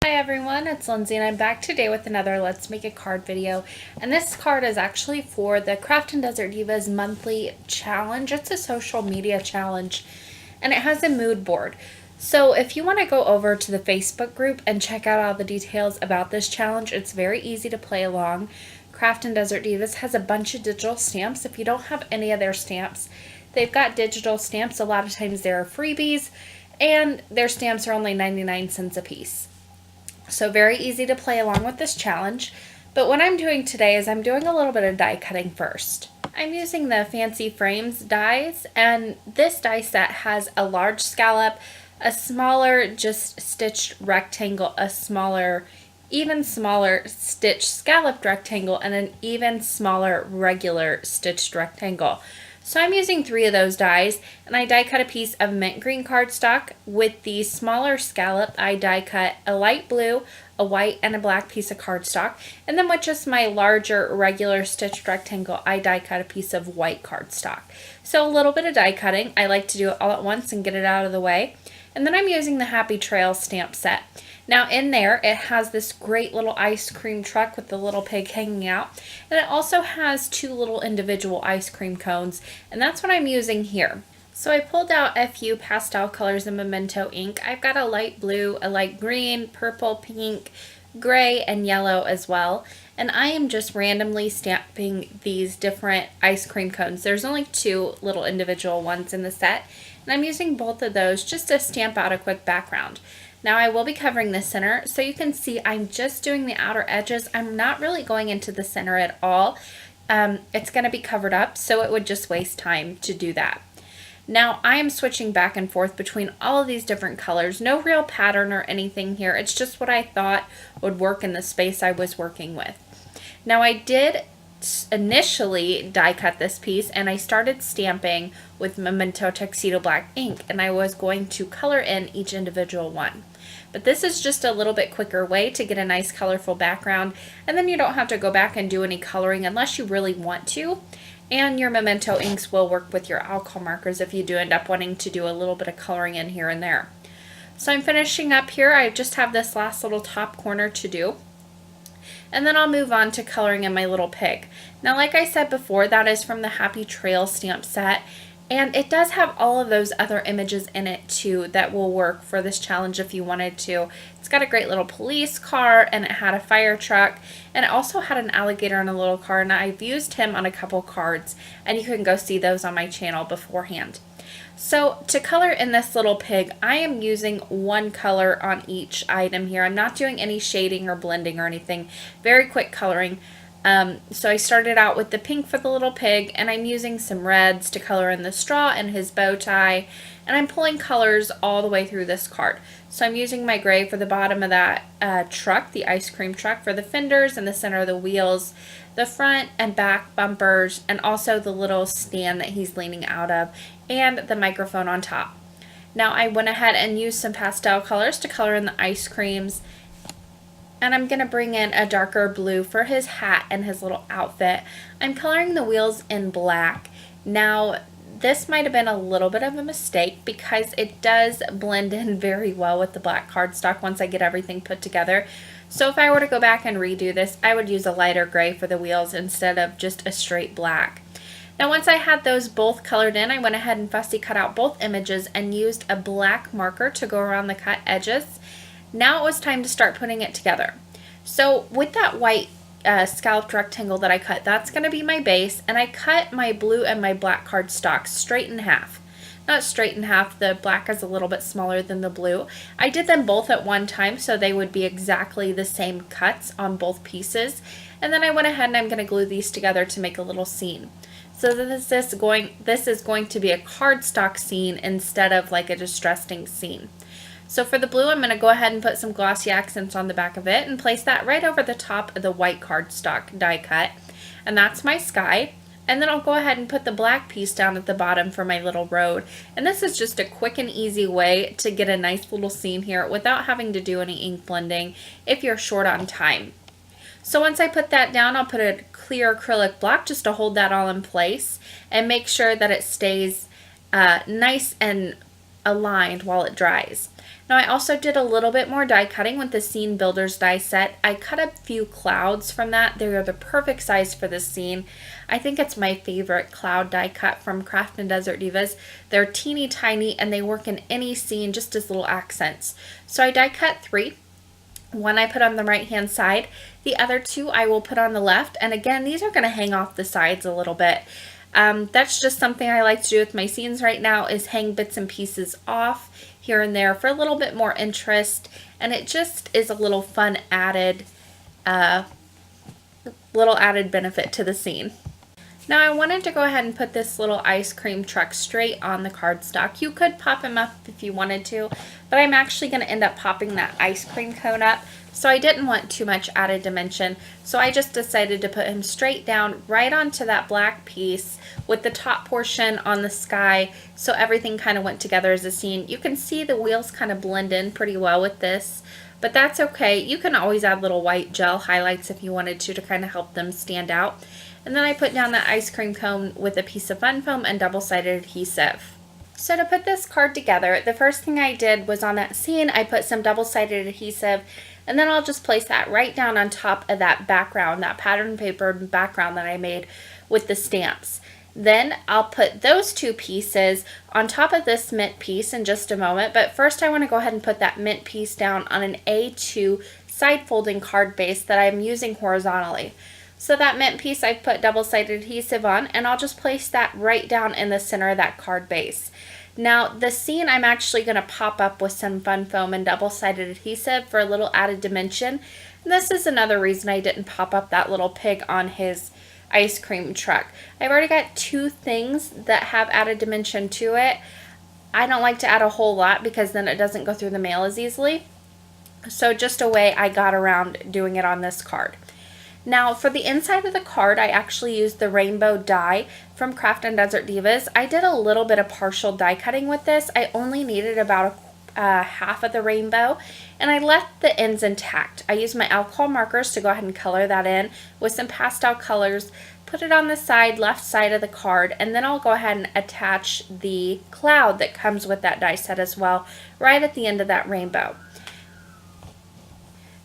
Hi everyone, it's Lindsay and I'm back today with another Let's Make a Card video. And this card is actually for the Craft and Desert Divas monthly challenge. It's a social media challenge and it has a mood board. So if you want to go over to the Facebook group and check out all the details about this challenge, it's very easy to play along. Craft and Desert Divas has a bunch of digital stamps. If you don't have any of their stamps, they've got digital stamps. A lot of times there are freebies and their stamps are only 99 cents a piece. So very easy to play along with this challenge. But what I'm doing today is I'm doing a little bit of die cutting first. I'm using the Fancy Frames dies, and this die set has a large scallop, a smaller just stitched rectangle, a smaller, even smaller stitched scalloped rectangle, and an even smaller regular stitched rectangle. So I'm using 3 of those dies, and I die cut a piece of mint green cardstock. With the smaller scallop, I die cut a light blue, a white, and a black piece of cardstock. And then with just my larger regular stitched rectangle, I die cut a piece of white cardstock. So a little bit of die cutting. I like to do it all at once and get it out of the way. And then I'm using the Happy Trail stamp set. Now in there, it has this great little ice cream truck with the little pig hanging out. And it also has 2 little individual ice cream cones. And that's what I'm using here. So I pulled out a few pastel colors in Memento ink. I've got a light blue, a light green, purple, pink, gray, and yellow as well. And I am just randomly stamping these different ice cream cones. There's only 2 little individual ones in the set. And I'm using both of those just to stamp out a quick background. Now I will be covering the center, so you can see I'm just doing the outer edges. I'm not really going into the center at all. It's going to be covered up, so it would just waste time to do that. Now I am switching back and forth between all of these different colors. No real pattern or anything here. It's just what I thought would work in the space I was working with. Now I did initially die cut this piece and I started stamping with Memento Tuxedo Black ink, and I was going to color in each individual one. But this is just a little bit quicker way to get a nice colorful background, and then you don't have to go back and do any coloring unless you really want to. And your Memento inks will work with your alcohol markers if you do end up wanting to do a little bit of coloring in here and there. So I'm finishing up here. I just have this last little top corner to do. And then I'll move on to coloring in my little pig. Now, like I said before, that is from the Happy Trail stamp set. And it does have all of those other images in it too that will work for this challenge if you wanted to. It's got a great little police car, and it had a fire truck, and it also had an alligator in a little car, and I've used him on a couple cards, and you can go see those on my channel beforehand. So to color in this little pig, I am using 1 color on each item here. I'm not doing any shading or blending or anything. Very quick coloring. So I started out with the pink for the little pig, and I'm using some reds to color in the straw and his bow tie, and I'm pulling colors all the way through this card. So I'm using my gray for the bottom of that truck, the ice cream truck, for the fenders and the center of the wheels, the front and back bumpers, and also the little stand that he's leaning out of, and the microphone on top. Now I went ahead and used some pastel colors to color in the ice creams. And I'm going to bring in a darker blue for his hat and his little outfit. I'm coloring the wheels in black. Now, this might have been a little bit of a mistake because it does blend in very well with the black cardstock once I get everything put together. So if I were to go back and redo this, I would use a lighter gray for the wheels instead of just a straight black. Now once I had those both colored in, I went ahead and fussy cut out both images and used a black marker to go around the cut edges. Now it was time to start putting it together. So with that white scalloped rectangle that I cut, that's going to be my base, and I cut my blue and my black cardstock straight in half. Not straight in half, the black is a little bit smaller than the blue. I did them both at one time so they would be exactly the same cuts on both pieces, and then I went ahead and I'm going to glue these together to make a little scene. So this is going to be a cardstock scene instead of like a distressed ink scene. So for the blue, I'm going to go ahead and put some glossy accents on the back of it and place that right over the top of the white cardstock die cut. And that's my sky. And then I'll go ahead and put the black piece down at the bottom for my little road. And this is just a quick and easy way to get a nice little scene here without having to do any ink blending if you're short on time. So once I put that down, I'll put a clear acrylic block just to hold that all in place and make sure that it stays nice and aligned while it dries. Now I also did a little bit more die cutting with the Scene Builders die set. I cut a few clouds from that. They are the perfect size for this scene. I think it's my favorite cloud die cut from Craft and Desert Divas. They're teeny tiny and they work in any scene just as little accents. So I die cut 3. One I put on the right hand side. The other 2 I will put on the left. And again, these are going to hang off the sides a little bit. That's just something I like to do with my scenes right now, is hang bits and pieces off here and there for a little bit more interest, and it just is a little fun added benefit to the scene. Now I wanted to go ahead and put this little ice cream truck straight on the cardstock. You could pop him up if you wanted to, but I'm actually going to end up popping that ice cream cone up, so I didn't want too much added dimension, so I just decided to put him straight down right onto that black piece with the top portion on the sky, so everything kind of went together as a scene. You can see the wheels kind of blend in pretty well with this, but that's okay. You can always add little white gel highlights if you wanted to kind of help them stand out. And then I put down that ice cream cone with a piece of fun foam and double-sided adhesive. So to put this card together, the first thing I did was on that scene, I put some double-sided adhesive, and then I'll just place that right down on top of that background, that pattern paper background that I made with the stamps. Then I'll put those 2 pieces on top of this mint piece in just a moment, but first I want to go ahead and put that mint piece down on an A2 side folding card base that I'm using horizontally. So that mint piece I've put double-sided adhesive on, and I'll just place that right down in the center of that card base. Now the scene I'm actually going to pop up with some fun foam and double-sided adhesive for a little added dimension. And this is another reason I didn't pop up that little pig on his ice cream truck. I've already got 2 things that have added dimension to it. I don't like to add a whole lot because then it doesn't go through the mail as easily. So just a way I got around doing it on this card. Now for the inside of the card, I actually used the rainbow die from Craft and Desert Divas. I did a little bit of partial die cutting with this. I only needed about half of the rainbow, and I left the ends intact. I used my alcohol markers to go ahead and color that in with some pastel colors, put it on the left side of the card, and then I'll go ahead and attach the cloud that comes with that die set as well, right at the end of that rainbow.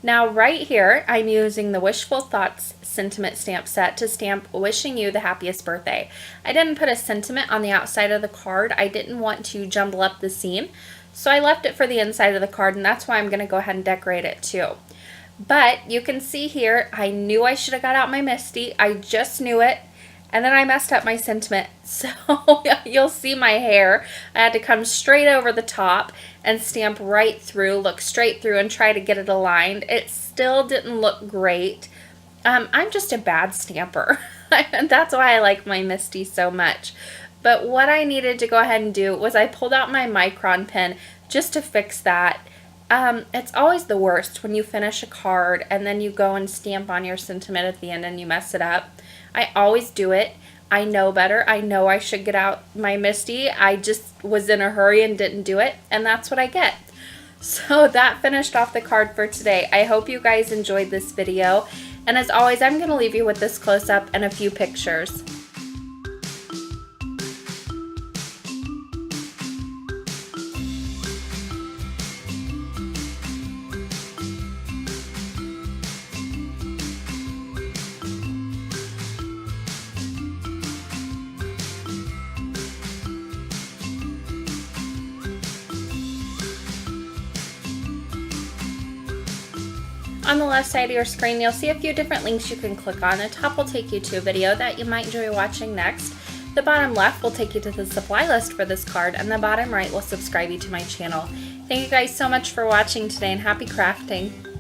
Now right here, I'm using the Wishful Thoughts sentiment stamp set to stamp wishing you the happiest birthday. I didn't put a sentiment on the outside of the card. I didn't want to jumble up the scene, so I left it for the inside of the card, and that's why I'm going to go ahead and decorate it too. But you can see here, I knew I should have got out my Misty. I just knew it. And then I messed up my sentiment. So you'll see my hair. I had to come straight over the top and stamp right through, look straight through and try to get it aligned. It still didn't look great. I'm just a bad stamper. And that's why I like my Misty so much. But what I needed to go ahead and do was I pulled out my micron pen just to fix that. It's always the worst when you finish a card and then you go and stamp on your sentiment at the end and you mess it up. I always do it. I know better. I know I should get out my Misty. I just was in a hurry and didn't do it, and that's what I get. So that finished off the card for today. I hope you guys enjoyed this video, and as always, I'm going to leave you with this close-up and a few pictures. On the left side of your screen, you'll see a few different links you can click on. The top will take you to a video that you might enjoy watching next. The bottom left will take you to the supply list for this card, and the bottom right will subscribe you to my channel. Thank you guys so much for watching today, and happy crafting!